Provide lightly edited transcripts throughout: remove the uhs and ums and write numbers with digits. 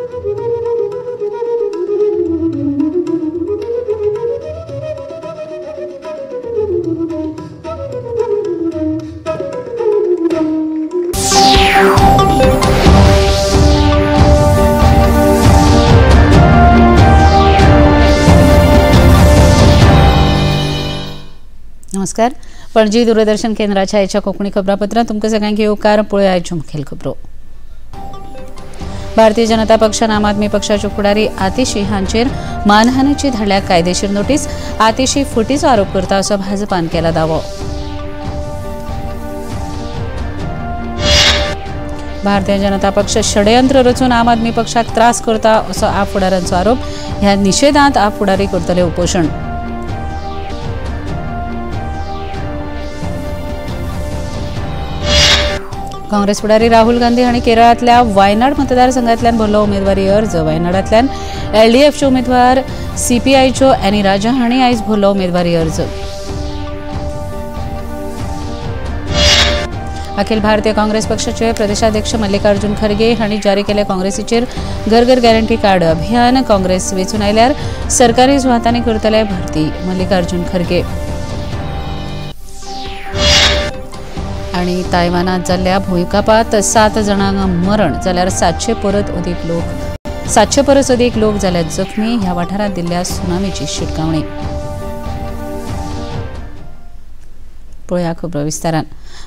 नमस्कार. पणजी दूरदर्शन केंद्राच्या आयच्या कोंकणी खबरापत्रांत तुमकां सगळ्यांक येवकार. पळोवया आयच्यो मुखेल खबरो. भारतीय जनता पक्षान आम आदमी पक्षाच्यो फुडारी आतिशी हांचेर मानहानीची धाडल्या कायदेशीर नोटीस. आतिशी फुटीचो आरोप करता असो भाजपान केला दावो. भारतीय जनता पक्ष षडयंत्र रचून आम आदमी पक्षाक त्रास करता असो आप फुडाऱ्यांचो आरोप. ह्या निशेधांत आप फुडारी करतले उपोशण. काँग्रेस फुडारी राहुल गांधी हांणी केरळांतल्या वायनाड मतदारसंघांतल्यान भरलो उमेदवारी अर्ज. वायनाडांतल्यान एलडीएफचे उमेदवार सीपीआयच्यो एनी राजा हांणी आयज भरलो उमेदवारी अर्ज. अखिल भारतीय काँग्रेस पक्षाचे प्रदेशाध्यक्ष मल्लिकार्जुन खरगे हांणी जारी केले काँग्रेसीचेर घर घर गॅरंटी कार्ड अभियान. काँग्रेस वेंचून आयल्यार सरकारी सुवातांनी करतले भरती. मल्लिकार्जुन खरगे. आणि तायवानात जाल्ल्या भूंयकापात 7 जाणांक मरण जाल्यार 700 परस अदीक लोक जाल्यात जखमी. ह्या वाठारांत दिल्ल्या सुनामीची शिटकावणी. पळोवया खबरो विस्तारान.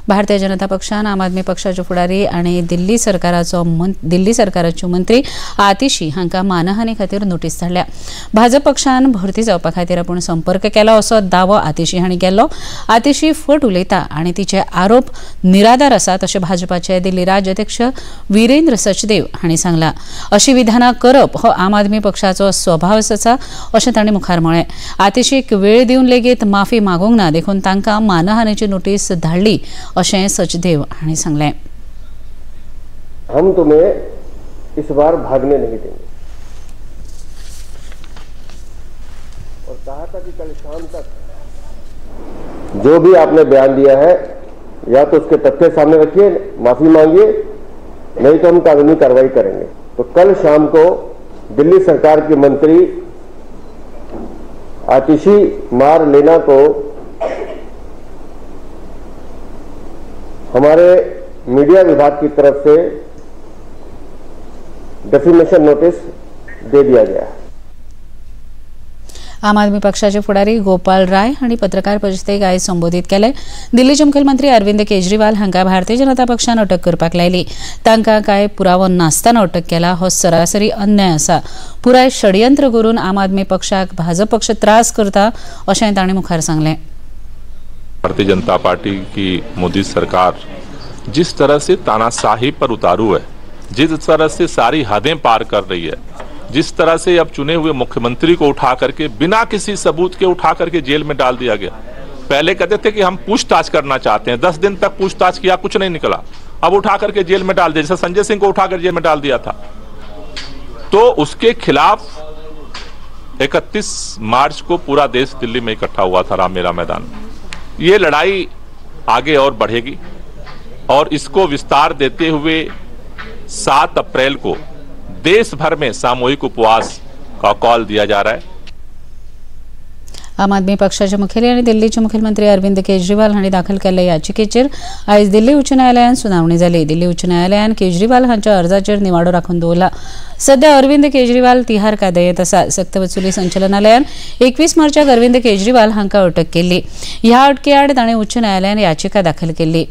भारतीय जनता पक्षान आम आदमी पक्षाच्यो फुडारी आनी दिल्ली सरकाराच्यो मंत्री आतिशी हांकां मानहानी खातीर नोटीस धाडल्या. भाजप पक्षान भरती जावपा खातीर आपूण संपर्क केलो असो दावो आतिशी हांणी केलो. आतिशी फट उलयता आनी तिचे आरोप निराधार आसात अशें भाजपाचे दिल्ली राज्य अध्यक्ष वीरेंद्र सचदेव हांणी सांगलां. अशी विधानां करप हो आम आदमी पक्षाचो स्वभाव आसा अशें तांणी मुखार म्हळें. आतिशीक वेळ दिवन लेगीत माफी मागूंक ना देखून तांकां मानहानीची नोटीस धाडली अशें सचदेव हांणी सांगलें. हम तुम्हें इस बार भागने नहीं देंगे और कहा था कि कल शाम तक जो भी आपने बयान दिया है या तो उसके तथ्य सामने रखिए, माफी मांगिए, नहीं तो हम कानूनी कार्रवाई करेंगे. तो कल शाम को दिल्ली सरकार की मंत्री आतिशी मार लेना को हमारे मीडिया विभाग की तरफ से डेफिमेशन नोटिस दे दिया गया. आम आदमी पक्षाचे फुडारी गोपाल राय हांणी पत्रकार परिशदेक आयज संबोधीत केले. दिल्लीचे मुखेलमंत्री अरविंद केजरीवाल हांकां भारतीय जनता पक्षान अटक करपाक लायली. तांकां कांय पुरावो नासतना अटक केला हो सरासरी अन्याय आसा. पुराय षडयंत्र करून आम आदमी पक्षाक भाजप पक्ष त्रास करता अशें तांणी मुखार सांगलें. भारतीय जनता पार्टी की मोदी सरकार जिस तरह से तानाशाही पर उतारू है, जिस तरह से सारी हदें पार कर रही है, जिस तरह से अब चुने हुए मुख्यमंत्री को उठा करके बिना किसी सबूत के उठा करके जेल में डाल दिया गया. पहले कहते थे कि हम पूछताछ करना चाहते हैं, 10 दिन तक पूछताछ किया, कुछ नहीं निकला. अब उठा करके जेल में डाल दिया. जैसे संजय सिंह को उठाकर जेल में डाल दिया था. तो उसके खिलाफ 31 मार्च को पूरा देश दिल्ली में इकट्ठा हुआ था रामलीला मैदान. ये लड़ाई आगे और बढ़ेगी और इसको विस्तार देते हुए 7 अप्रैल को देश भर में सामूहिक उपवास का कॉल दिया जा रहा है. आम आदमी पक्षाचे मुखेली आनी दिल्लीचे मुखेलमंत्री अरविंद केजरीवाल हांणी दाखल केल्ल्या याचिकेचेर आयज दिल्ली उच्च न्यायालयान सुनावणी जाली. दिल्ली उच्च न्यायालयान केजरीवाल हांच्या अर्जाचेर निवाडो राखून दवरला. सध्या अरविंद केजरीवाल तिहार कायद्यात आसा. सक्तवसुली संचालनालयान 21 मार्चाक अरविंद केजरीवाल हांकां अटक केल्ली. ह्या अटके आड ताणें उच्च न्यायालयान याचिका दाखल केल्ली.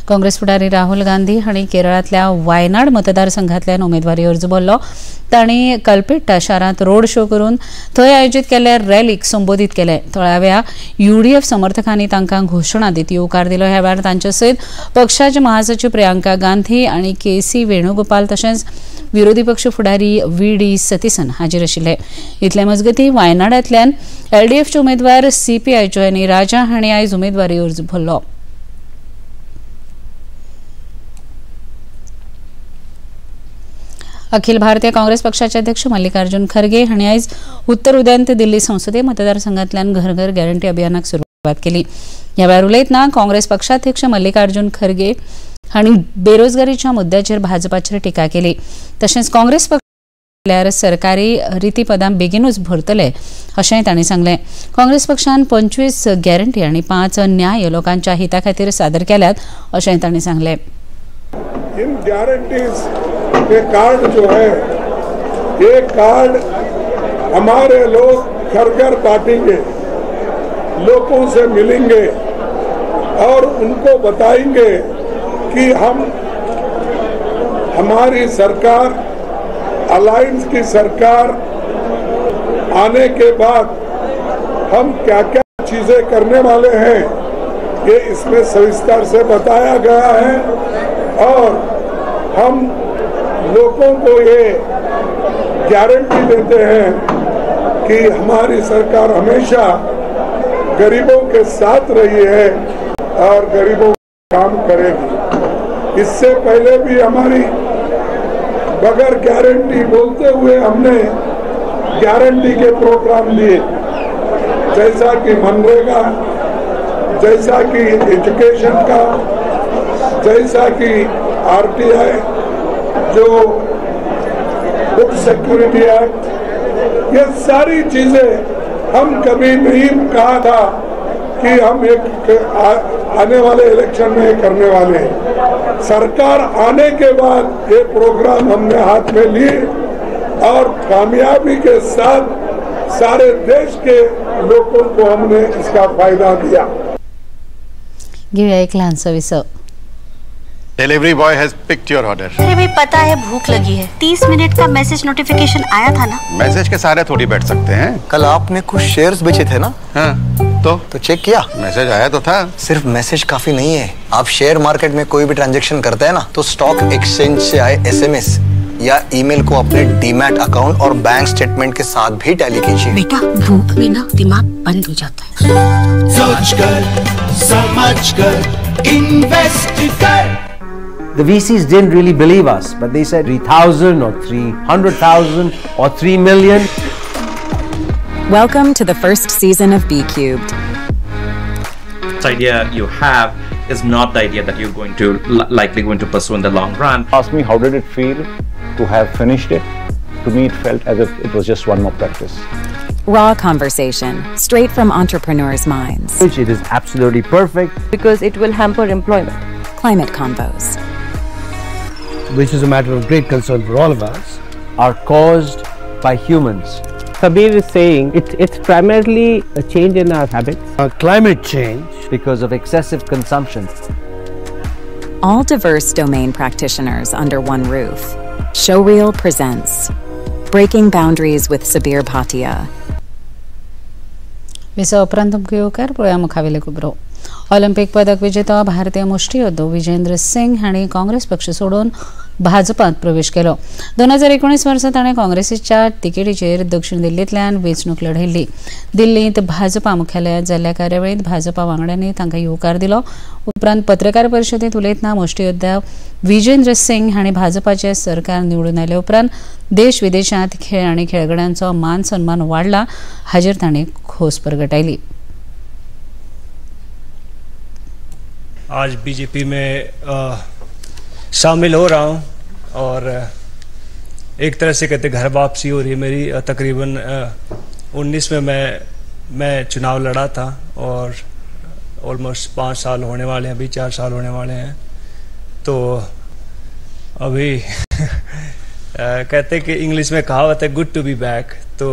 काँग्रेस फुडारी राहुल गांधी हांणी केरळांतल्या वायनाड मतदारसंघांतल्यान उमेदवारी अर्ज भरलो. तांणी कल्पेट्टा शारांत रोड शो करून थंय आयोजीत केल्ल्या रॅलीक संबोधीत केलें. थळाव्या यूडीएफ समर्थकांनी तांकां घोशणा दित येवकार दिलो. ह्या वेळार तांचे सयत पक्षाचे महासचिव प्रियांका गांधी आनी केसी वेणुगोपाल तशेंच विरोधी पक्ष फुडारी व्ही.डी. सतीसन हाजीर आशिल्ले. इतले मजगतीं वायनाडांतल्यान एलडीएफचे उमेदवार सीपीआयच्यो एनी राजा हांणी आयज उमेदवारी अर्ज भरलो. अखिल भारतीय काँग्रेस पक्षाचे अध्यक्ष मल्लिकार्जुन खरगे हांणी आयज उत्तर उदेंत दिल्ली संसदीय मतदारसंघांतल्यान घर घर गॅरंटी अभियानाक सुरवात केली. ह्या वेळार उलयतना काँग्रेस पक्षाध्यक्ष मल्लिकार्जुन खरगे हांणी बेरोजगारीच्या मुद्द्याचेर भाजपाचेर टिका केली. तशेंच काँग्रेस पक्ष सरकारी रितीपदां बेगीनूच भरतले अशेंय तांणी सांगलें. काँग्रेस पक्षान 25 गॅरंटी आनी 5 न्याय लोकांच्या हिता खातीर सादर केल्यात अशेंय तांणी सांगलें. इन गारंटीज के कार्ड जो है, ये कार्ड हमारे लोग घर घर बांटेंगे, लोगों से मिलेंगे और उनको बताएंगे कि हमारी सरकार, अलायंस की सरकार आने के बाद हम क्या क्या चीजें करने वाले हैं, ये इसमें सविस्तर से बताया गया है. और हम लोगों को ये गारंटी देते हैं कि हमारी सरकार हमेशा गरीबों के साथ रही है और गरीबों का काम करेगी. इससे पहले भी हमारी बगैर गारंटी बोलते हुए हमने गारंटी के प्रोग्राम दिए, जैसा कि मनरेगा, जैसा कि एजुकेशन का, जैसा कि आरटीआई, जो फूड सिक्योरिटी एक्ट, ये सारी चीजें हम कभी नहीं कहा था कि हम आने वाले इलेक्शन में करने वाले हैं. सरकार आने के बाद ये प्रोग्राम हमने हाथ में लिए और कामयाबी के साथ सारे देश के लोगों को हमने इसका फायदा दिया. घेऊया एक लहानसा विसव. Delivery boy has picked your order. अरे भाई पता है भूख लगी है. 30 मिनट का मैसेज नोटिफिकेशन आया था ना. मैसेज के सारे थोड़ी बैठ सकते हैं. कल आपने कुछ शेयर्स बेचे थे ना? हाँ, तो चेक किया? मैसेज आया तो था. सिर्फ मैसेज काफी नहीं है. आप शेयर मार्केट में कोई भी ट्रांजैक्शन करते हैं ना, तो स्टॉक एक्सचेंज से आए एसएमएस या ईमेल को अपने डीमैट अकाउंट और बैंक स्टेटमेंट के साथ भी टैली कीजिए. बेटा भूख में ना दिमाग बंद हो जाता है. सोचकर समझकर इन्वेस्ट कर. The VCs didn't really believe us, but they said 3,000 or 300,000 or 3 million. Welcome to the first season of B Cubed. This idea you have is not the idea that you're going to likely going to pursue in the long run. Ask me how did it feel to have finished it. To me it felt as if it was just one more practice. Raw conversation, straight from entrepreneurs' minds. It is absolutely perfect because it will hamper employment. Climate convos, which is a matter of great concern for all of us, are caused by humans. Kabir is saying it's primarily a change in our habits. Climate change because of excessive consumption. All diverse domain practitioners under one roof. Showreel presents Breaking Boundaries with Sabir Bhatia. विसा उपरांत मुखेलकार पळया मुखावेले खबरो. Olympic पदक विजेतो भारतीय मुष्टियोद्धो विजेंद्र सिंग हांणी काँग्रेस पक्ष सोडून भाजपांत प्रवेश केलो. 2019 वर्सा ताणें काँग्रेसीच्या तिकेटीचेर दक्षिण दिल्लींतल्यान वेंचणूक लढयल्ली. दिल्लींत भाजपा मुख्यालयांत जाल्ल्या कार्यावळींत भाजपा वांगड्यांनी तांकां येवकार दिलो. उपरांत पत्रकार परिशदेंत उलयतना मुष्टियोद्धा विजेंद्र सिंग हांणी भाजपाचें सरकार निवडून आयले उपरांत देश विदेशांत खेळ आनी खेळगड्यांचो मान सन्मान वाडला हाचेर ताणें खोस प्रगटायली. आज बीजेपी में शामिल हो रहा हूँ और एक तरह से कहते घर वापसी हो रही है मेरी. तकरीबन 19 में मैं चुनाव लड़ा था और ऑलमोस्ट 5 साल होने वाले हैं, अभी 4 साल होने वाले हैं. तो अभी कहते कि इंग्लिश में कहावत है गुड टू बी बैक. तो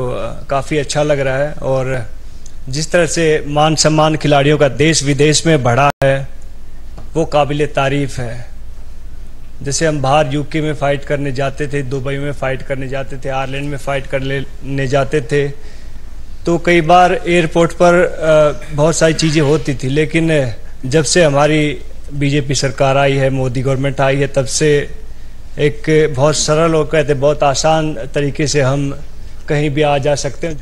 काफ़ी अच्छा लग रहा है और जिस तरह से मान सम्मान खिलाड़ियों का देश विदेश में बढ़ा है वो काबिल तारीफ है. जैसे हम बाहर यूके में फ़ाइट करने जाते थे, दुबई में फ़ाइट करने जाते थे, आयरलैंड में फ़ाइट करने जाते थे, तो कई बार एयरपोर्ट पर बहुत सारी चीज़ें होती थी. लेकिन जब से हमारी बीजेपी सरकार आई है, मोदी गवर्नमेंट आई है, तब से एक बहुत सरल और कहते बहुत आसान तरीके से हम कहीं भी आ जा सकते हैं.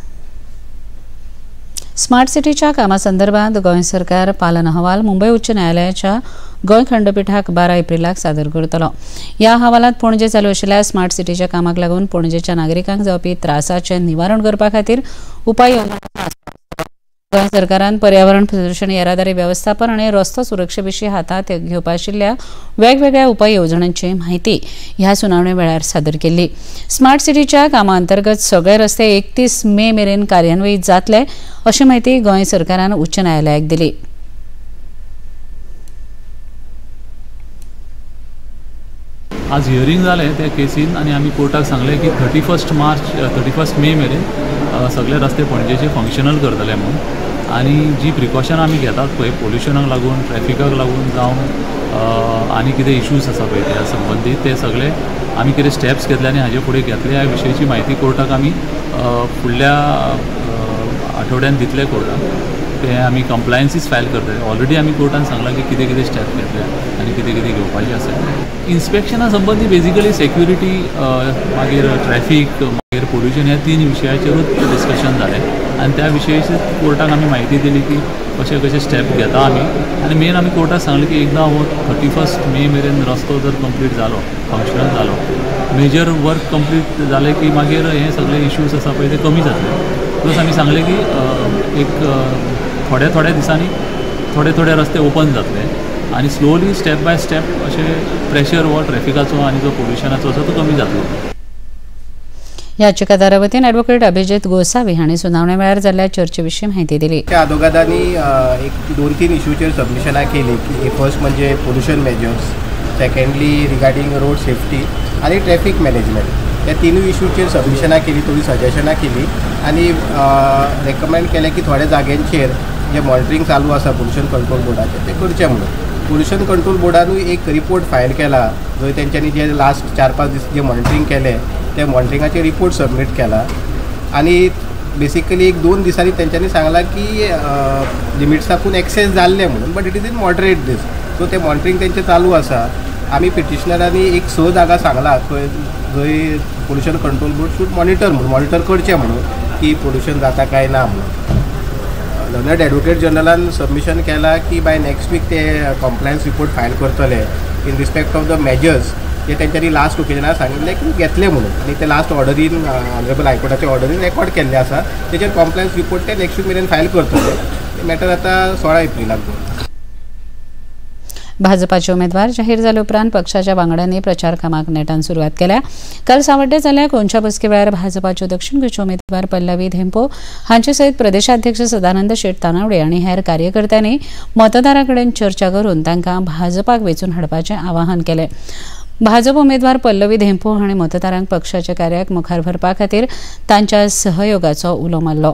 स्मार्ट सिटीच्या कामासंदर्भात गोंय सरकार पालन अहवाल मुंबई उच्च न्यायालयाच्या गोंय खंडपीठाक 12 एप्रिलाक सादर करतलो. ह्या अहवालात पणजे चालू आशिल्ल्या स्मार्ट सिटीच्या कामाक लागून पणजेच्या नागरिकांक जावपी त्रासाचें निवारण करपा खातीर उपाय येवजण गोंय सरकारान पर्यावरण प्रदूषण येरादारी व्यवस्थापन आनी रस्तो सुरक्षे विशीं हातांत घेवपा आशिल्ल्या वेगवेगळ्या उपाय येवजण्यांची म्हायती ह्या सुनावणे वेळार सादर केल्ली. स्मार्ट सिटीच्या कामा अंतर्गत सगळे रस्ते 31 मे मेरेन कार्यान्वीत जातले अशी म्हायती गोंय सरकारान उच्च न्यायालयाक दिली. आज हियरिंग जालें त्या केसीन आनी आमी कोर्टाक सांगलें की 31 मे मेरेन सगळे रस्ते पणजेचे फंक्शनल करतले म्हणून. आनी जी प्रिकॉशन आमी घेतात पळय पोल्युशनाक लागून ट्रॅफिकाक लागून जावं आनी कितें इश्यूज आसा पळय त्या संबंदीत ते सगळे आमी कितें स्टेप्स घेतले आनी हाजे फुडें घेतले ह्या विशयाची म्हायती कोर्टाक आमी फुडल्या आठवड्यान दितले कोर्टाक. ते आमी कंप्लायन्सीस फायल करतले. ऑलरेडी आमी कोर्टान सांगलां की कितें कितें स्टेप घेतले आनी कितें कितें घेवपाचें आसा. इन्स्पेक्शना संबंदी बेजिकली सेक्युरिटी मागीर ट्रॅफीक मागीर पोल्युशन ह्या 3 विशयाचेरूच डिस्कशन जालें आनी त्या विशयाची कोर्टाक आमी म्हायती दिली की कशे कशे स्टेप घेता आमी. आनी मेन आमी कोर्टाक सांगलें की एकदां हो 31 मे मेरेन रस्तो जर कंप्लीट जालो फंक्शनल जालो मेजर वर्क कंप्लीट जालें की मागीर हे सगळे इश्यूज आसा पळय ते कमी जातले. प्लस आमी सांगलें की एक थोड्या दिसांनी थोडे रस्ते ओपन जातले आनी स्लोली स्टेप बाय स्टेप अशें प्रेशर हो ट्रॅफिकाचो आनी जो पोल्युशनाचो आसा तो कमी जातलो. याचिकादारा वतीन ॲडव्होकेट अभिजित गोसावी हांणी सुनावणे वेळार जाल्ल्या चर्चे विशीं म्हायती दिली. त्या आदोगादांनी एक 2-3 इश्यूचेर सबमिशनां केली की फर्स्ट म्हणजे pollution measures, secondly regarding road safety आनी ट्रॅफिक मॅनेजमेंट. ह्या 3 इश्यूचेर सबमिशनां केली, थोडी सजेशनां केली आनी रेकमेंड केलें की थोड्या जाग्यांचेर जे मॉनिटरींग चालू आसा पोल्युशन कंट्रोल बोर्डाचें ते करचें म्हणून. पोल्युशन कंट्रोल बोर्डानूय एक रिपोर्ट फायल केला जंय तेंच्यांनी जे लास्ट 4-5 दीस जे मॉनिटरींग केलें ते मॉनिटरिंगाचे रिपोर्ट सबमीट केला आनी बेसिकली 1-2 दिसांनी तेंच्यांनी सांगलां की लिमिट्साकून एक्सेस जाल्ले म्हणून, but it is in moderate दीस. सो ते मॉनिटरींग तेंचें चालू आसा. आमी पिटिशनरांनी एक 6 जागा सांगला जंय pollution control board should monitor करचें म्हणून की पोल्युशन जाता काय ना म्हणून. लर्नड ॲडव्होकेट जनरलान सबमिशन केला की बाय नेक्स्ट वीक ते कंप्लायन्स रिपोर्ट फायल करतले in respect of the measures जे तेंच्यांनी लास्ट ओकेजनार सांगिल्लें की घेतले म्हणून. आनी ते लास्ट ऑर्डरीन ऑनरेबल हायकोर्टाच्या ऑर्डरीन रेकॉर्ड केल्ले आसा. तेचेर कंप्लायन्स रिपोर्ट ते नेक्स्ट वीक मेरेन फायल करतले. मॅटर आतां 16 एप्रिलाक जाता. भाजपाचे उमेदवार जाहीर जाले उपरांत पक्षाच्या वांगड्यांनी प्रचार कामाक नेटान सुरवात केल्या. काल सांवड्डे जाल्ल्या कोणच्या बसके वेळार भाजपाच्यो दक्षिण गोंयच्यो उमेदवार पल्लवी धेंपो हांचे सयत प्रदेशाध्यक्ष सदानंद शेट तानावडे आनी हेर कार्यकर्त्यांनी मतदारां कडेन चर्चा करून तांकां भाजपाक वेंचून हाडपाचें आवाहन केलें. भाजप उमेदवार पल्लवी धेंपो हांणी मतदारांक पक्षाच्या कार्याक मुखार व्हरपा खातीर तांच्या सहयोगाचो उलो मारलो.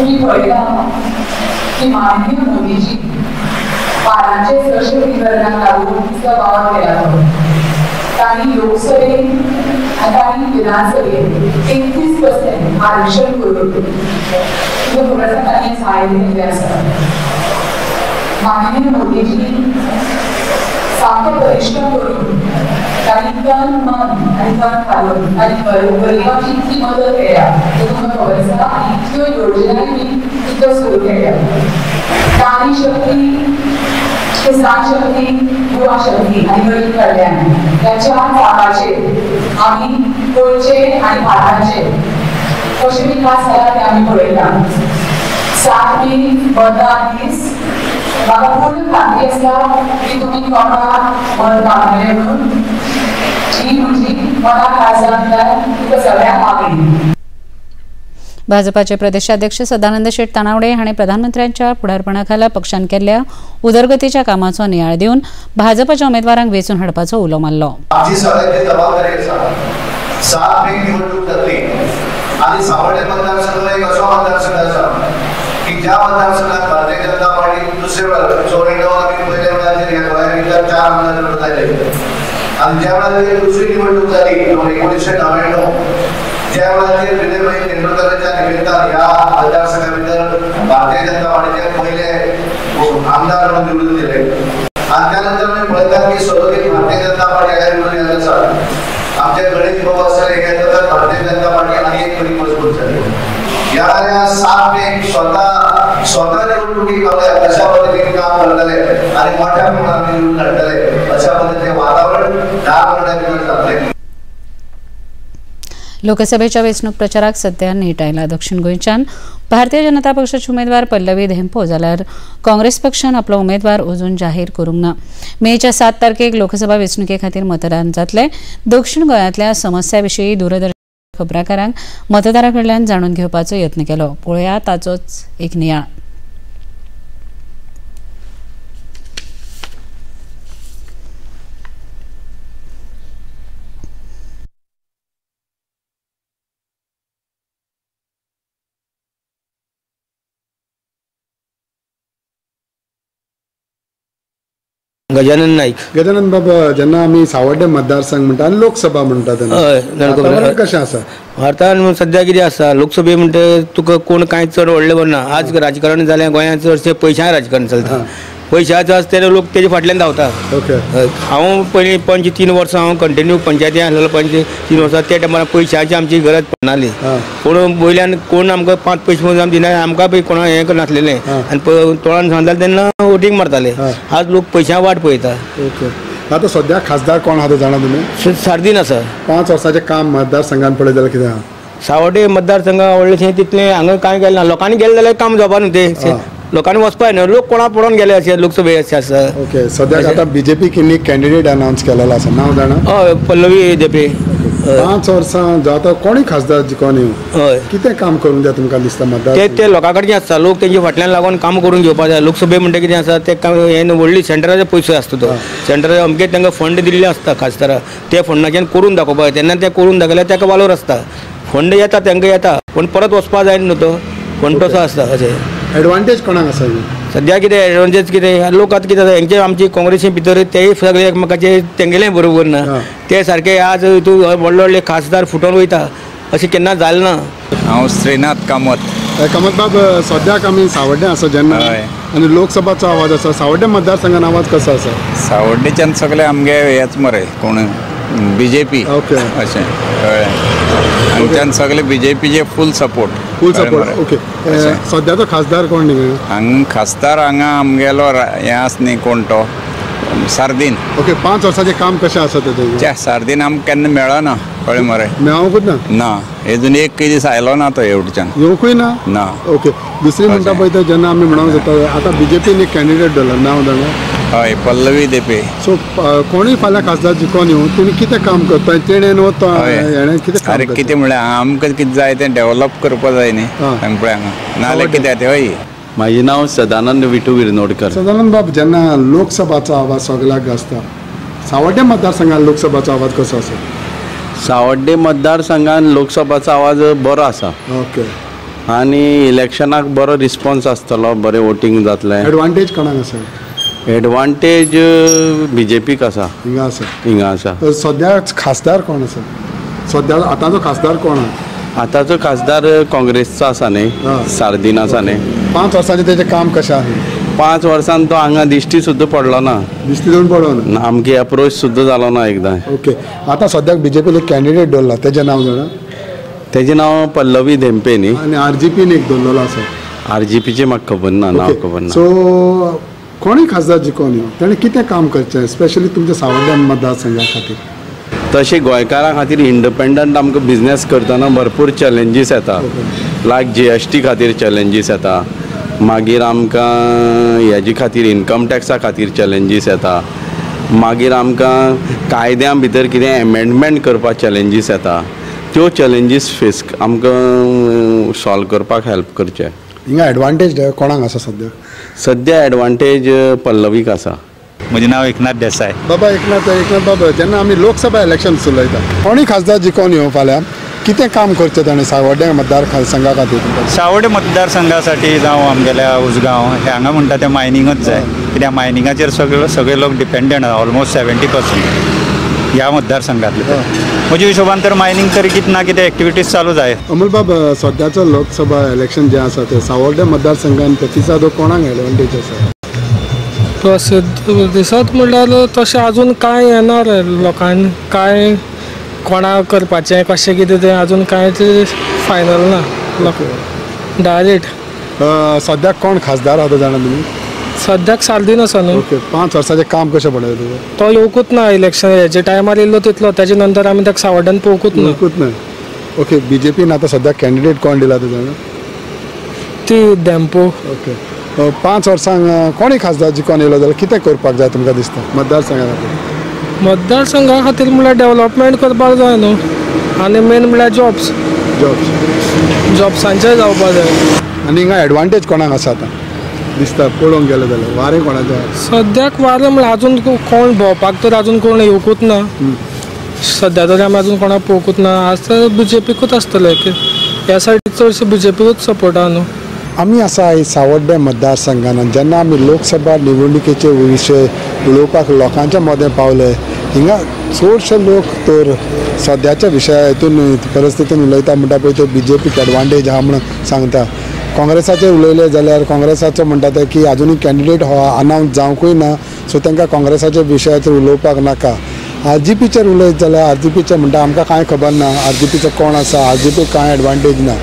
मी पळयला की माननीय मोदीजी बाळांचे सशक्तीकरणाक लागून कितलो वावर केला. तांणी लोकसभेत आनी तांणी विधानसभेत 33% आरक्षण करून थोडासा तांणी सायड दिल्ले आसा. माननीय मोदीजी सामके परिश्रम करून तांणी तन मन आनी तन घालून आनी गरिबांची इतकी मदत केल्या ते तुमकां खबर आसा. आनी इतल्यो योजना इतल्यो सुरू केल्या. नारी शक्ती, किसान शक्ती, युवा शक्ती आनी गरीब कल्याण ह्या 4 जागांचेर आमी गोंयचे आनी भारताचे कशे विकास जाला ते आमी पळयला. 7 मे मतदान दीस म्हाका पूर्ण खात्री आसा की तुमी कोणाक मत मागले म्हणून. ही म्हजी मनाक आसांतल्यान तुका सगळ्यांक मागणी. भाजपाचे प्रदेशाध्यक्ष सदानंद शेट तानावडे हांणी प्रधानमंत्र्यांच्या फुडारपणाखाला पक्षान केल्ल्या उदरगतीच्या कामाचो नियाळ दिवन भाजपाच्या उमेदवारांक वेंचून हाडपाचो उलो मारलो. आमची सगळ्यांची जबाबदारी आसा. 7 मे निवडणूक जातली आनी सांवड्डे मतदारसंघ एक असो मतदारसंघ आसा की ज्या मतदारसंघात भारतीय जनता पार्टी दुसरे वेळार 94 आमी पयल्या वेळाचेर घेतलो आनी 4 आमदार जाले. आनी ज्या वेळार दुसरी निवडणूक जाली 1999 ज्या वेळाचेर विजयभाई तेंडुलकरांच्या निमित्तान ह्या मतदारसंघा भितर भारतीय जनता पार्टीचे पयले आमदार म्हणून निवडून दिले. आनी त्या नंतर आमी पळयतात की सगळी भारतीय जनता पार्टी हांगा निवडून येयल्ले आसा. आमचे गणेश बाबा आसले हे नंतर भारतीय जनता पार्टी आनी एक बरी मजबूत जाली. ह्या 7 मे स्वतः निवडणुकीक अशा पद्धतीने काम करतले आणि मोठ्या प्रमाणात निवडून हाडटले अशा पद्धतीचे वातावरण 10 वर्षां भितर जातले. लोकसभेच्या वेंचणूक प्रचाराक सध्या नेट आयला. दक्षिण गोंयच्यान भारतीय जनता पक्षाची उमेदवार पल्लवी धेंपो जाल्यार काँग्रेस पक्षान आपलो उमेदवार अजून जाहीर करूंक ना. मेच्या 7 तारखेक लोकसभा वेंचणुके खातीर मतदान जातले. दक्षिण गोंयांतल्या समस्या विशीं दूरदर्शन खबराकारांक मतदारां कडल्यान जाणून घेवपाचो यत्न केलो. पळोवया ताचोच एक नियाळ. गजानन नाईक. गजानन बाबा, जेन्ना आमी सावड्डे मतदारसंघ म्हणटा आनी लोकसभा म्हणटा तेन्ना कशें आसा? भारतान सध्या कितें आसा, लोकसभे म्हणटा तुका कोण कांय चड व्हडलें करना. आज राजकारण जालें गोंयांत चडशें पयशांय राजकारण चलता. पयशांचो आसा तेन्ना लोक तेजे फाटल्यान धांवता. हांव पयलीं 3 वर्सां हांव कंटिन्यू पंचायती आसलेलो. 3 वर्सां त्या टायमार पयशांची आमची गरज पडनाली. पूण वयल्यान कोण आमकां 5 पयशे आमकां दिना, आमकां बी कोणा हें करनासलेलें आनी तोंडान सांगताले तेन्ना वोटींग मारताले. आज लोक पयशां वाट पळयता. आतां सद्या खासदार कोण आहा तो जाणा तुमी? सारदीन आसा. 5 वर्साचें काम मतदारसंघान पळयत जाल्यार कितें आहा? सावड्डे मतदारसंघा व्हडलेशें तितलें हांगा कांय केलें ना. लोकांनी गेले जाल्यार काम जावपा न्हू तें. लोकांनी वचपाय न्हू. लोक कोणा पडोवन गेले अशें लोकसभे अशें आसा. ओके. सद्याक आतां बीजेपी किन्नी कॅन्डिडेट अनावन्स केलेलो आसा. नांव जाणा? हय, पल्लवी धेंपे. 5 वर्सां जाता कोणी खासदार जिखून येवन कितें काम करून दिया तुमकां दिसता मतदार? ते लोकां कडच्यान आसता. लोक तेंचे फाटल्यान लागून काम करून घेवपा जाय. लोकसभे म्हणटा कितें आसा ते हें व्हडली सेंटराचे पयशे आसता. तो सेंटराचे अमके तांकां फंड दिल्ले आसता खासदारा. ते फंडाच्यान करून दाखोवपा जाय. तेन्ना ते करून दाखयल्यार ताका वालोर आसता. फंड येता तांकां येता पूण परत वचपा जाय न्हू तो. फंड तसो आसता. अशें एडवांटेज कोणाक आसा? सद्या कितें एडवांटेज कितें, लोक आतां कितें जाता हेंचे आमची काँग्रेसी भितर तेय सगळे एकमेकाचे तेंगेलें बरोबर ना. ते सारके आज हितून व्हडले व्हडले खासदार फुटोन वयता अशें केन्ना जालें ना. हांव श्रीनाथ कामत. कामत बाब, सद्याक आमी सावड्डे आसा जेन्ना आनी लोकसभाचो आवाज आसा, सावड्डे मतदारसंघान आवाज कसो आसा? सावड्डेच्यान सगळे आमगे हेच मरे कोण बीजेपी अशें हांगच्यान सगळे बीजेपीचे फूल सपोर्ट. ओके. सद्याचो खासदार कोण न्ही? हांगा खासदार हांगा आमगेलो हें आसा न्ही कोण तो सार्दीन. ओके. 5 वर्साचें काम कशें आसा तेजें? सार्दीन आमकां केन्ना मेळना कळ्ळें मरे. मेळोंकूच ना? ना, अजून एक दीस आयलो ना तो एवढच्यान. येवंकूय ना? ना. ओके. दुसरी म्हणटा पळय तो जेन्ना आमी म्हणूंक जाता आतां बीजेपीन एक कॅन्डिडेट दवरला, नांव जाणा? हय, पल्लवी धेंपे. सो कोणूय फाल्यां खासदार जिखून येवन तुमी कितें काम करता? तेणें न्हू तो हेणें कितें काम? अरे कितें म्हळ्यार आमकां कितें जाय तें डेव्हलप करपा जाय न्ही हांगा पळय हांगा. नाल्यार कितें तें हय. म्हाजें नांव सदानंद विठू विर्नोडकर. सदानंद बाब, जेन्ना लोकसभाचो आवाज सगळ्याक आसता, सावड्डे मतदारसंघान लोकसभाचो आवाज कसो आसा? सावड्डे मतदारसंघान लोकसभाचो आवाज बरो आसा. ओके. आनी इलेक्शनाक बरो रिस्पॉन्स आसतलो, बरें वोटींग जातलें. एडवांटेज कोणाक आसा? एडवांटेज बीजेपीक आसा. हिंगा आसा. सद्या खासदार कोण आसा? सद्या आतांचो खासदार कोण आहा? आतांचो खासदार काँग्रेसचो आसा न्ही, सार्दीन आसा न्ही. 5 वर्सांचें तेजें काम कशें आसा? 5 वर्सान तो हांगा दिश्टी सुद्दां पडलो ना. दिश्टी जावन पडलो ना? आमगे अप्रोच सुद्दां जालो ना एकदां. ओके. आतां सद्याक बीजेपीन एक कॅन्डिडेट दवरला, तेजें नांव जाणा? तेजें नांव पल्लवी धेंपे न्ही. आनी आरजीपीन एक दवरलेलो आसा. आरजीपीचें म्हाका खबर ना, नांव खबर ना. सो कोणूय खासदार जिखून येवन ताणें कितें काम करचें, स्पेशली तुमच्या सावड्ड्या मतदारसंघा खातीर? तशें गोंयकारां खातीर इंडिपेंडंट आमकां बिजनेस करतना भरपूर चॅलेंजीस येता. लायक GST खातीर चॅलेंजीस येता, मागीर आमकां हेजे खातीर इन्कम टॅक्सा खातीर चॅलेंजीस येता, मागीर आमकां कायद्या भितर कितें एमेंडमेंट करपाक चॅलेंजीस येता. त्यो चॅलेंजीस फेस आमकां सॉल्व करपाक हेल्प करचें. हिंगा एडवांटेज कोणाक आसा सद्या? सद्या एडवांटेज पल्लवीक आसा. म्हजें नांव एकनाथ देसाय. बाबा एकनाथ बाबा, जेन्ना आमी लोकसभा इलेक्शन चलयता, कोणूय खासदार जिखून येवं फाल्यां कितें काम करचें ताणें सावड्ड्या मतदारसंघा खातीर? सावड्डे मतदारसंघासाठी जावं आमगेल्या उजगांव हे हांगा म्हणटा तें मायनिंगूच जाय. कित्याक मायनिंगाचेर सगळे लोक डिपेंडंट आसा, ऑलमोस्ट 70% ह्या मतदारसंघांतले. म्हज्या हिशोबान तर मायनिंग तरी कितें ना कितें एक्टिविटीज चालू जाय. अमोल बाब, सद्याचो लोकसभा इलेक्शन जें आसा तें सावड्ड्या मतदारसंघान प्रतिसाद कोणाक एडवांटेज आसा? दिसत म्हणल्यार तशें आजून कांय येना रे लोकांनी. कांय कोणा करपाचें कशें कितें तें आजून कांय फायनल ना. डायरेक्ट सद्याक कोण खासदार आसा तो जाणा तुमी? सद्याक सार्दीन आसा न्हू. ओके. 5 वर्साचें काम कशें पडलें तुजें? तो येवकूच ना इलेक्शन हेजे टायमार येयल्लो तितलो, तेजे नंतर आमी ताका सावड्ड्यान पळोवकूच ना. ओके बीजेपीन आता सध्या कॅन्डिडेट कोण दिला तुझ्या ती डॅम्पो ओके 5 वर्सांक कोणी खासदार जिखून येयलो जाल्यार कितें करपाक जाय तुमकां दिसता मतदारसंघा खातीर मतदारसंघा खातीर म्हणल्यार डेव्हलपमेंट करपाक जाय न्हू आनी मेन म्हणल्यार जॉब्सांचें जावपाक जाय आनी हिंगा एडवांटेज कोणाक आसा आतां दिसता पळोवंक गेलो जाल्यार वारें कोणाचें सद्याक वारें म्हणल्यार आजून कोण भोंवपाक तर आजून कोण येवकूच ना सद्या तरी आमी आजून कोणाक पळोवकूच ना आज तर बीजेपीकूच आसतले ह्या सायडीक चडशे बीजेपीकूच सपोर्ट आहा न्हू आमी आसा आयज सावड्डे मतदारसंघान जेन्ना आमी लोकसभा निवडणुकेचे विशय उलोवपाक लोकांच्या मदें पावले हिंगा चडशे लोक तर सद्याच्या विशया हितून परिस्थितीन उलयता म्हणटा पळय तो बीजेपीक एडवांटेज आहा म्हणून सांगता काँग्रेसाचेर उलयले जाल्यार काँग्रेसाचो म्हणटा ते की आजुनूय कॅन्डिडेट हो अनावंस जावंकूय ना सो तांकां काँग्रेसाच्या विशयाचेर उलोवपाक नाका आरजीपीचेर उलयत जाल्यार आरजीपीचें म्हणटा आमकां कांय खबर ना आरजीपीचो कोण आसा आरजीपीक कांय एडवांटेज ना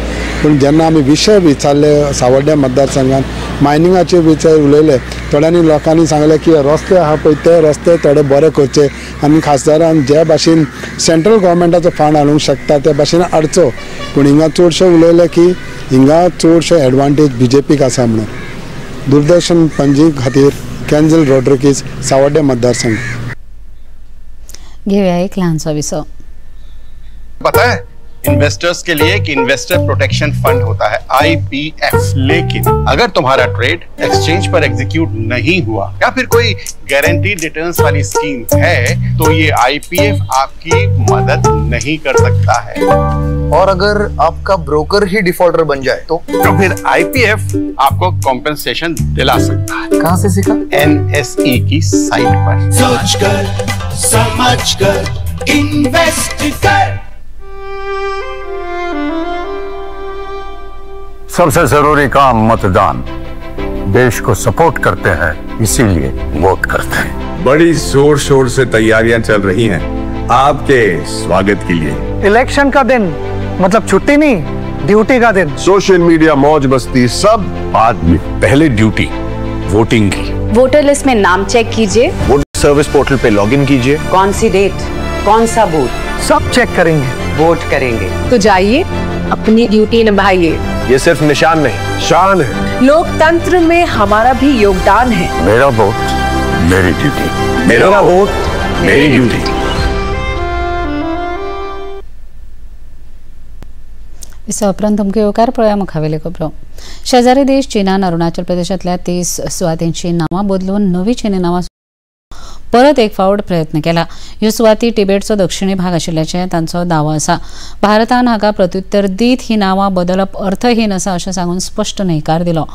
पूण जेन्ना आमी विशय विचारले सावड्ड्या मतदारसंघान मायनिंगाचे विशय उलयले थोड्यांनी लोकांनी सांगले की रस्ते आहा पळय ते रस्ते थोडे बरे करचे आनी खासदारान जे भाशेन सेंट्रल गव्हर्मेंटाचो फंड हाडूंक शकता त्या भाशेन हाडचो पूण हिंगा चडशे उलयले की हिंगा चडशे एडवांटेज बीजेपीक आसा म्हणून दूरदर्शन पणजी खातीर कॅन्झल रॉड्रिगीज सावड्डे मतदारसंघ घेऊया एक लहानसा विसव पता है इन्वेस्टर्स के लिए एक इन्वेस्टर प्रोटेक्शन फंड होता है IPF, लेकिन अगर तुम्हारा ट्रेड एक्सचेंज पर एग्जीक्यूट नहीं हुआ या फिर कोई गारंटीड रिटर्न्स वाली स्कीम है तो ये IPF आपकी मदद नहीं कर सकता है। और अगर आपका ब्रोकर ही डिफॉल्टर बन जाए तो फिर IPF आपको कॉम्पेंसेशन दिला सकता है। कहां से सीखा? NSE की साइट पर। सोच कर समझ कर इन्वेस्ट कर। सबसे जरूरी काम मतदान, देश को सपोर्ट करते हैं इसीलिए वोट करते हैं। बड़ी जोर शोर से तैयारियां चल रही हैं आपके स्वागत के लिए। इलेक्शन का दिन मतलब छुट्टी नहीं, ड्यूटी का दिन। सोशल मीडिया मौज मस्ती सब बाद में, पहले ड्यूटी वोटिंग की। वोटर लिस्ट में नाम चेक कीजिए, वोट सर्विस पोर्टल पे लॉगिन कीजिए, कौन सी डेट, कौन सा बूथ, सब चेक करेंगे, वोट करेंगे। तो जाइए अपनी ड्यूटी निभाइए। ये सिर्फ निशान नहीं, शान है। लोकतंत्र में हमारा भी योगदान है। मेरा वोट मेरी ड्यूटी, मेरा वोट मेरी ड्यूटी। विसा उपरांत तुमकां येवकार पळोवया मुखावेल्यो खबरो। शेजारी देश चीनान अरुणाचल प्रदेशांतल्या 30 सुवातींची नांवां बदलून नवी चीनी नांवां परत एक फावट प्रयत्न केला। ह्यो सुवाती टिबेटचो दक्षिणी भाग आशिल्ल्याचे तांचो दावो आसा। भारतान हाका प्रत्युत्तर दीत ही नांवां बदलप अर्थहीन आसा अशें सांगून स्पश्ट न्हयकार दिलो।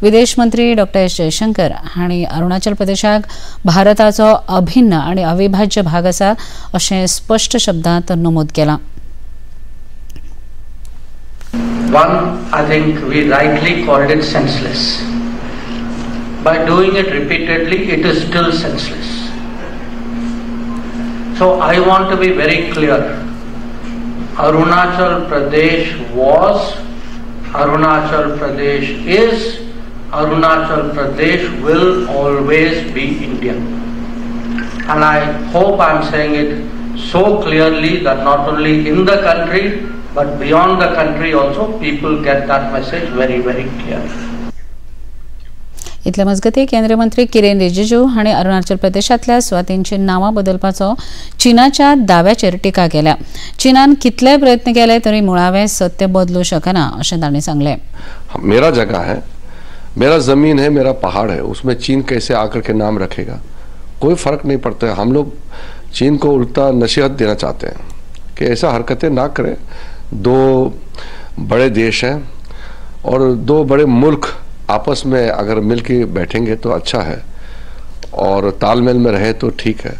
विदेश मंत्री डॉ एस जयशंकर हांणी अरुणाचल प्रदेशाक भारताचो अभिन्न आनी अविभाज्य भाग आसा अशें स्पश्ट शब्दांत नमूद केलां। One, I think we rightly called it senseless. By doing it repeatedly, it is still senseless. So I want to be very clear. Arunachal Pradesh was, Arunachal Pradesh is, Arunachal Pradesh will always be Indian. And I hope I'm saying it so clearly that not only in the country, but beyond the country also people get that message very, very clear. इतले मजगती केंद्रीय मंत्री किरेन रिजिजू हांणी अरुणाचल प्रदेशांतल्या सुवातींची नांवां बदलपाचो चीनाच्या दाव्याचेर टिका केल्या। चीनान कितले प्रयत्न केले तरी मुळावें सत्य बदलू शकना अशें तांणी सांगलें। मेरा जगह है, मेरा जमीन है, मेरा पहाड़ है, उसमें चीन कैसे आकर के नाम रखेगा? कोई फर्क नहीं पड़ता है। हम लोग चीन को उल्टा नसीहत देना चाहते हैं कि ऐसा हरकतें ना करें। दो बड़े देश हैं और दो बड़े मुल्क आपस में अगर मिल के बैठेंगे तो अच्छा है और तालमेल में रहे तो ठीक है,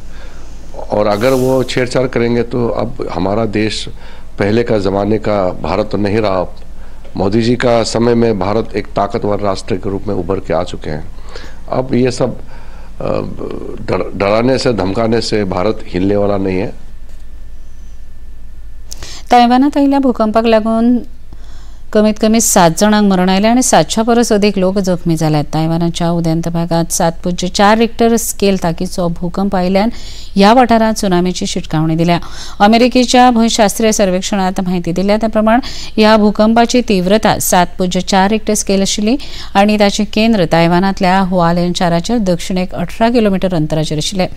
और अगर वो छेड़छाड़ करेंगे तो अब हमारा देश पहले का ज़माने का भारत तो नहीं रहा। मोदी जी का समय में भारत एक ताकतवर राष्ट्र के रूप में उभर के आ चुके हैं। अब ये सब डराने से धमकाने से भारत हिलने वाला नहीं है। तायवानात आयिल्ल्या भूकंपाक लागून कमीत कमी 7 जणांक मरण आयले आणि 700 परस अधिक लोक जखमी जाल्यात. तायवानाच्या उदेंत भागात 7.4 रिक्टर स्केल ताकीचो भूकंप आयल्यान ह्या वाठारात सुनामीची शिटकावणी दिल्या. अमेरिकेच्या भूशास्त्रीय सर्वेक्षणात माहिती दिल्या त्या प्रमाण ह्या भूकंपाची तीव्रता 7.4 रिक्टर स्केल आशिल्ली आणि ताचे केंद्र तायवानातल्या हुआलिन शाराचेर दक्षिणेक 18 किलोमीटर अंतराचेर आशिल्ले.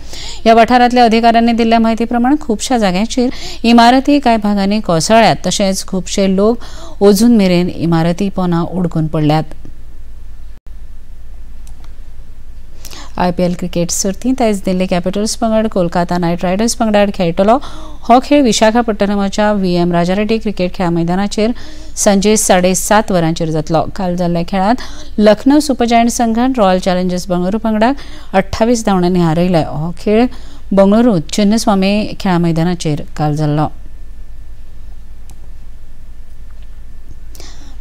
ह्या वाठारातल्या अधिकाऱ्यांनी दिल्ल्या माहिती प्रमाण खुबशा जाग्यांचेर इमारती कांय भागांनी कोसळ्ळ्यात. तशेंच खुबशे लोक अजून मेरेन इमारती पोना उडकून पडल्यात. IPL क्रिकेट सर्तींत आयज दिल्ली कॅपिटल्स पंगड कोलकाता नायट रायडर्स पंगडाड खेळटलो. हो खेळ विशाखापट्टणमाच्या VM राजारेड्डी क्रिकेट खेळा मैदानाचेर सांजे 7:30 वरांचेर जातलो. काल जाल्ल्या खेळांत लखनौ सुपर जायंट संघान रॉयल चॅलेंजर्स बंगळुरू पंगडाक 28 धांवड्यांनी हारयले. हो खेळ बंगळुरूंत चिन्नस्वामी खेळा मैदानाचेर काल जाल्लो.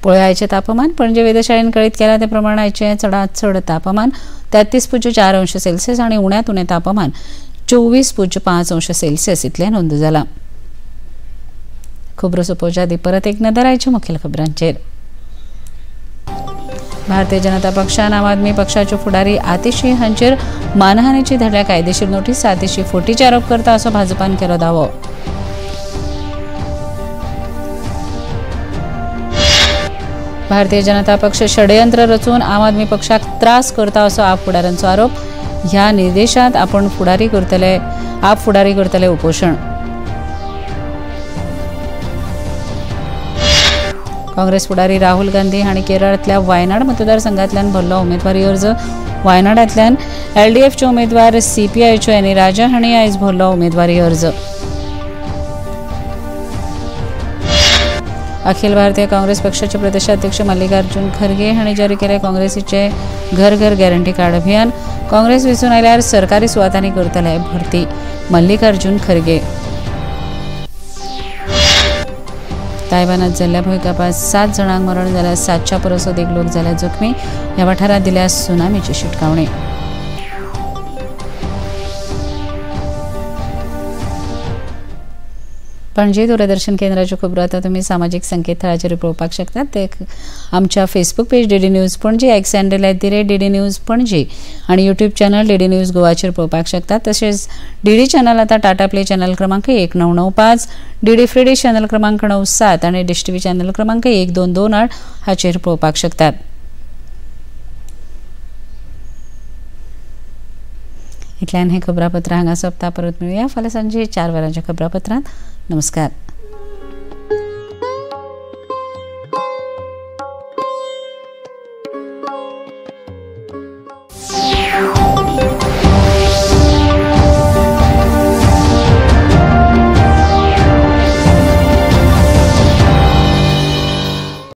पळय आयचे तापमान. पणजे वेधशाळेन कळीत केला ते प्रमाण आयचे चडांत चड तापमान 33.4 अंश सेल्सियस आणि उण्यांत उणें तापमान 24.5 अंश सेल्सियस इतलें नोंद जाला. खबरो सोंपोवच्या आदीं परत एक नदर आयच्या मुखेल खबरांचेर. भारतीय जनता पक्षान आम आदमी पक्षाच्यो फुडारी आतिशी हांचेर मानहानीची धाडल्या कायदेशीर नोटीस. आतिशी फोटीचे आरोप करता असो भाजपान केलो दावो. भारतीय जनता पक्ष षडयंत्र रचून आम आदमी पक्षाक त्रास करता असो आप फुडाऱ्यांचो आरोप. ह्या निर्देशांत आप फुडारी करतले उपोशण. काँग्रेस फुडारी राहुल गांधी हांणी केरळांतल्या वायनाड मतदारसंघांतल्यान भरलो उमेदवारी अर्ज. वायनाडांतल्यान LDFचे उमेदवार CPIच्यो एनी राजा हांणी आयज भरलो उमेदवारी अर्ज. अखिल भारतीय काँग्रेस पक्षाचे प्रदेशाध्यक्ष मल्लिकार्जुन खरगे हांणी जारी केले काँग्रेसीचे घर घर गॅरंटी कार्ड अभियान. काँग्रेस वेंचून आयल्यार सरकारी सुवातांनी करतले भरती. मल्लिकार्जुन खरगे. तायवानात जाल्ल्या भूकंपात 7 जणांक मरण जाल्यार 700 परस अधिक लोक जाले जखमी. ह्या वाठारात दिल्या सुनामीची शिटकावणी. पणजी दूरदर्शन केंद्राच्यो खबरो आतां तुमी सामाजीक संकेतथळाचेर पळोवपाक शकतात. ते आमच्या Facebook page DD news Panaji, x handle @DD news Panaji आणि यूट्यूब चॅनल DD न्यूज गोवाचेर पळोवपाक शकतात. तशेंच DD चॅनल आतां टाटा प्ले चॅनल क्रमांक 1995, DD फ्री डिश चॅनल क्रमांक 97 आणि डिश TV चॅनल क्रमांक 1228 हाचेर पळोवपाक शकतात. इतल्यान हे खबरापत्र हांगा सोंपता. परत मेळुया फाल्यां सांजे 4 वरांच्या खबरापत्रांत. नमस्कार.